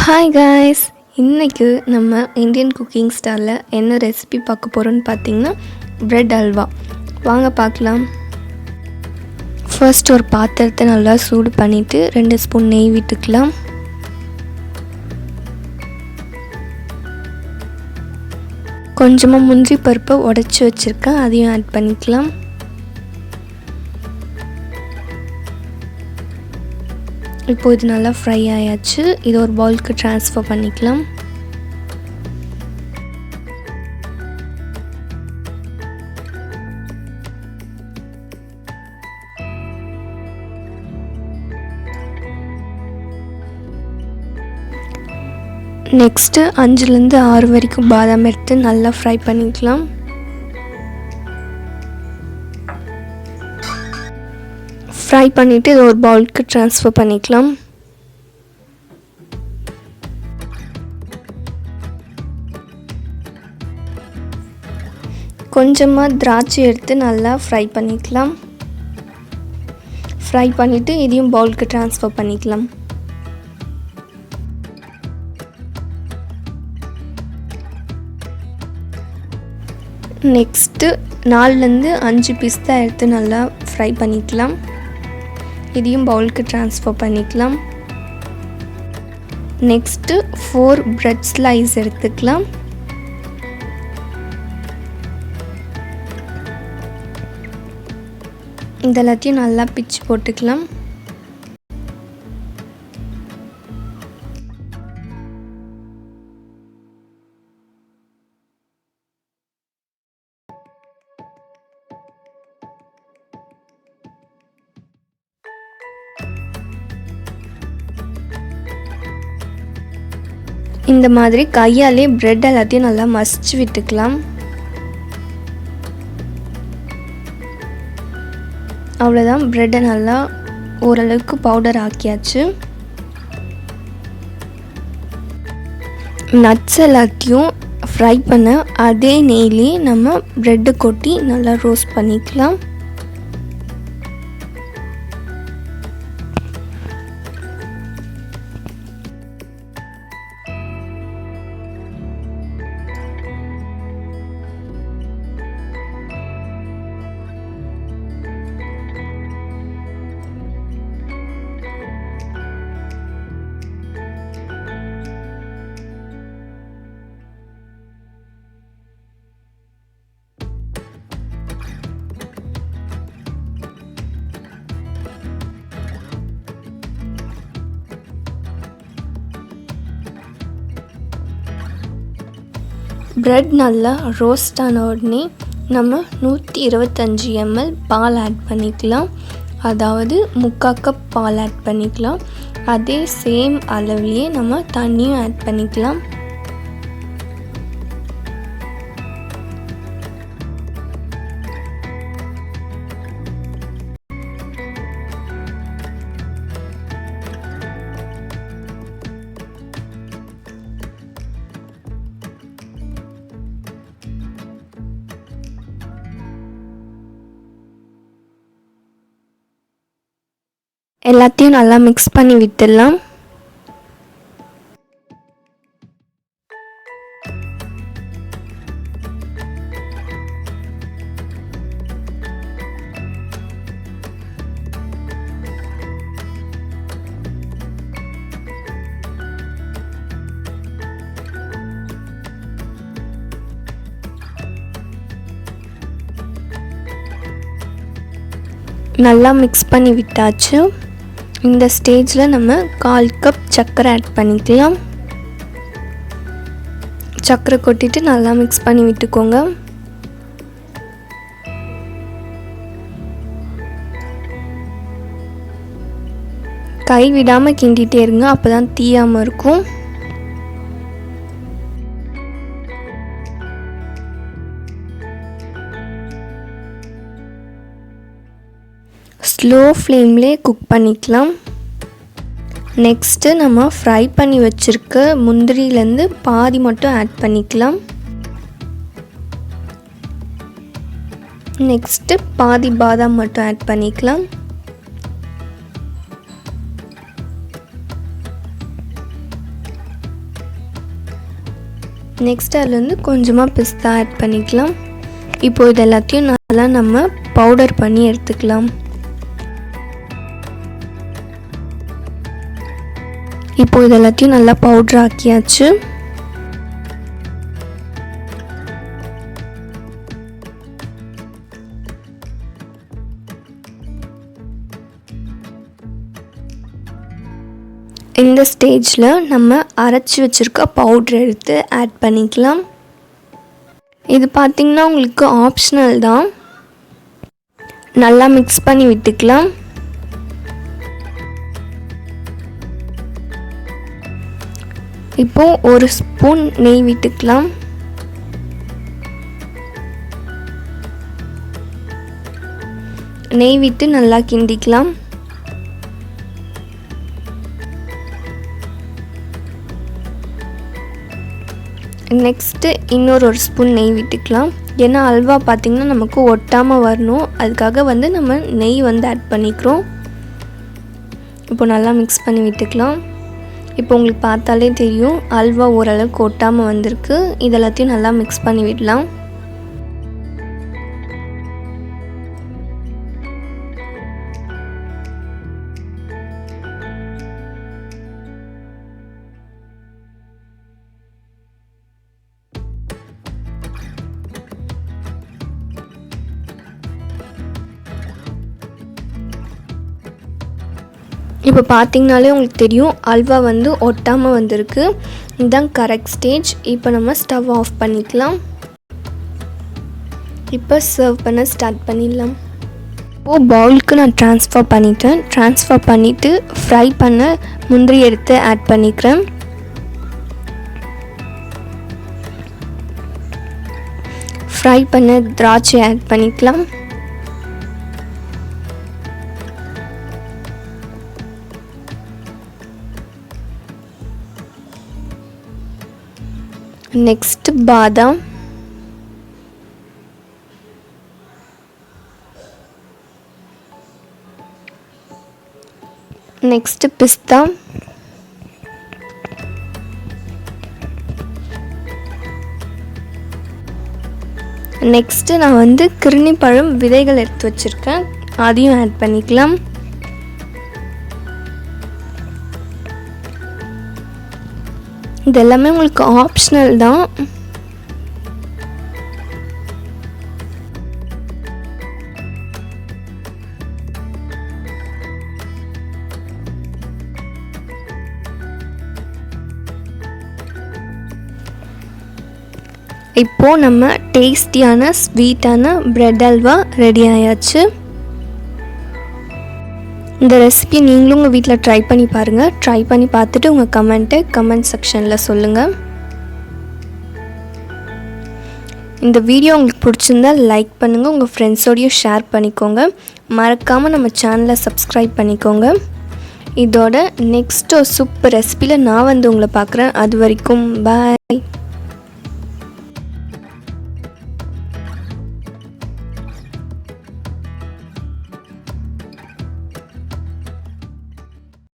Hi guys, இன்றைக்கி நம்ம Indian cooking ஸ்டாரில் என்ன ரெசிபி பார்க்க போகிறோன்னு பார்த்தீங்கன்னா ப்ரெட் அல்வா. வாங்க பார்க்கலாம். ஃபர்ஸ்ட் ஒரு பாத்திரத்தை நல்லா சூடு பண்ணிவிட்டு 2 ஸ்பூன் நெய் விட்டுக்கலாம். கொஞ்சமாக முந்திரி பருப்பை உடச்சி வச்சுருக்கேன், அதையும் ஆட் பண்ணிக்கலாம். இப்போது இது நல்லா ஃப்ரை ஆயாச்சு. இது ஒரு பவுலுக்கு ட்ரான்ஸ்ஃபர் பண்ணிக்கலாம். நெக்ஸ்ட்டு 5லேருந்து 6 வரைக்கும் பாதாம் எடுத்து நல்லா ஃப்ரை பண்ணிக்கலாம். ஃப்ரை பண்ணிவிட்டு இது ஒரு பவுலுக்கு ட்ரான்ஸ்ஃபர் பண்ணிக்கலாம். கொஞ்சமாக திராட்சை எடுத்து நல்லா ஃப்ரை பண்ணிக்கலாம். ஃப்ரை பண்ணிவிட்டு இதையும் பவுலுக்கு ட்ரான்ஸ்ஃபர் பண்ணிக்கலாம். நெக்ஸ்ட்டு 4லேருந்து 5 பிஸ்தா எடுத்து நல்லா ஃப்ரை பண்ணிக்கலாம். இதையும் பவுலுக்கு ட்ரான்ஸ்ஃபர் பண்ணிக்கலாம். நெக்ஸ்ட்டு 4 பிரெட் ஸ்லைஸ் எடுத்துக்கலாம். இதெல்லாத்தையும் நல்லா பிச்சு போட்டுக்கலாம். இந்த மாதிரி கையாலே பிரெட் எல்லாத்தையும் நல்லா மசிச்சு விட்டுக்கலாம். அவ்வளோதான், பிரெட்டை நல்லா ஓரளவுக்கு பவுடர் ஆக்கியாச்சு. நட்ஸ் எல்லாத்தையும் ஃப்ரை பண்ண அதே நெய்லேயே நம்ம பிரெட்டை கொட்டி நல்லா ரோஸ்ட் பண்ணிக்கலாம். பிரெட் நல்லா ரோஸ்ட் ஆன உடனே நம்ம 125 ml பால் ஆட் பண்ணிக்கலாம். அதாவது 3/4 கப் பால் ஆட் பண்ணிக்கலாம். அதே சேம் அளவுலேயே நம்ம தண்ணியும் ஆட் பண்ணிக்கலாம். எல்லாத்தையும் நல்லா மிக்ஸ் பண்ணி விட்டுடலாம். நல்லா மிக்ஸ் பண்ணி விட்டாச்சு. இந்த ஸ்டேஜில் நம்ம 1/4 கப் சர்க்கரை ஆட் பண்ணிக்கலாம். சர்க்கரை கொட்டிட்டு நல்லா மிக்ஸ் பண்ணி விட்டுக்கோங்க. கை விடாமல் கிண்டிகிட்டே இருங்க, அப்போ தான் தீயாமல் இருக்கும். ஸ்லோ ஃப்ளேம்லேயே குக் பண்ணிக்கலாம். நெக்ஸ்ட்டு நம்ம ஃப்ரை பண்ணி வச்சுருக்க முந்திரியிலேருந்து பாதி மட்டும் ஆட் பண்ணிக்கலாம். நெக்ஸ்ட்டு பாதி பாதாம் மட்டும் ஆட் பண்ணிக்கலாம். நெக்ஸ்ட் அதுலேருந்து கொஞ்சமாக பிஸ்தா ஆட் பண்ணிக்கலாம். இப்போது இது எல்லாத்தையும் நல்லா நம்ம பவுடர் பண்ணி எடுத்துக்கலாம். இப்போது இது எல்லாத்தையும் நல்லா பவுடர் ஆக்கியாச்சு. இந்த ஸ்டேஜில் நம்ம அரைச்சி வச்சுருக்க பவுட்ரு எடுத்து ஆட் பண்ணிக்கலாம். இது பார்த்திங்கன்னா உங்களுக்கு ஆப்ஷனல் தான். நல்லா மிக்ஸ் பண்ணி விட்டுக்கலாம். இப்போது ஒரு ஸ்பூன் நெய் விட்டுக்கலாம். நெய் விட்டு நல்லா கிண்டிக்கலாம். நெக்ஸ்ட்டு இன்னொரு ஸ்பூன் நெய் விட்டுக்கலாம். ஏன்னா அல்வா பார்த்திங்கன்னா நமக்கு ஒட்டாமல் வரணும், அதுக்காக நம்ம நெய் ஆட் பண்ணிக்கிறோம். இப்போ நல்லா மிக்ஸ் பண்ணி விட்டுக்கலாம். இப்போ உங்களுக்கு பார்த்தாலே தெரியும் அல்வா ஓரளவுக்கு ஒட்டாமல் வந்திருக்கு. இதெல்லாத்தையும் நல்லா மிக்ஸ் பண்ணி விடலாம். இப்போ பார்த்திங்கனாலே உங்களுக்கு தெரியும் அல்வா ஒட்டாமல் வந்திருக்கு. இதுதான் கரெக்ட் ஸ்டேஜ். இப்போ நம்ம ஸ்டவ் ஆஃப் பண்ணிக்கலாம். இப்போ சர்வ் பண்ண ஸ்டார்ட் பண்ணிடலாம். இப்போது பவுலுக்கு நான் ட்ரான்ஸ்ஃபர் பண்ணிட்டேன். ட்ரான்ஸ்ஃபர் பண்ணிவிட்டு ஃப்ரை பண்ண முந்திரி எடுத்து ஆட் பண்ணிக்கிறேன். ஃப்ரை பண்ண திராட்சை ஆட் பண்ணிக்கலாம். நெக்ஸ்ட் பாதாம், நெக்ஸ்ட் பிஸ்தா, நெக்ஸ்ட்டு நான் கிருணிப்பழம் விதைகள் எடுத்து வச்சுருக்கேன், அதையும் ஆட் பண்ணிக்கலாம். இது எல்லாமே உங்களுக்கு ஆப்ஷனல் தான். இப்போது நம்ம டேஸ்டியான ஸ்வீட்டான பிரெட் அல்வா ரெடி ஆயாச்சு. இந்த ரெசிபி நீங்களும் உங்கள் வீட்டில் ட்ரை பண்ணி பாருங்கள். ட்ரை பண்ணி பார்த்துட்டு உங்கள் கமெண்ட் செக்ஷனில் சொல்லுங்கள். இந்த வீடியோ உங்களுக்கு பிடிச்சிருந்தால் லைக் பண்ணுங்கள், உங்கள் ஃப்ரெண்ட்ஸோடையும் ஷேர் பண்ணிக்கோங்க. மறக்காமல் நம்ம சேனலை சப்ஸ்கிரைப் பண்ணிக்கோங்க. இதோட நெக்ஸ்ட் சூப்பர் ரெசிபியில் நான் உங்களை பார்க்குறேன். அது வரைக்கும் பாய்.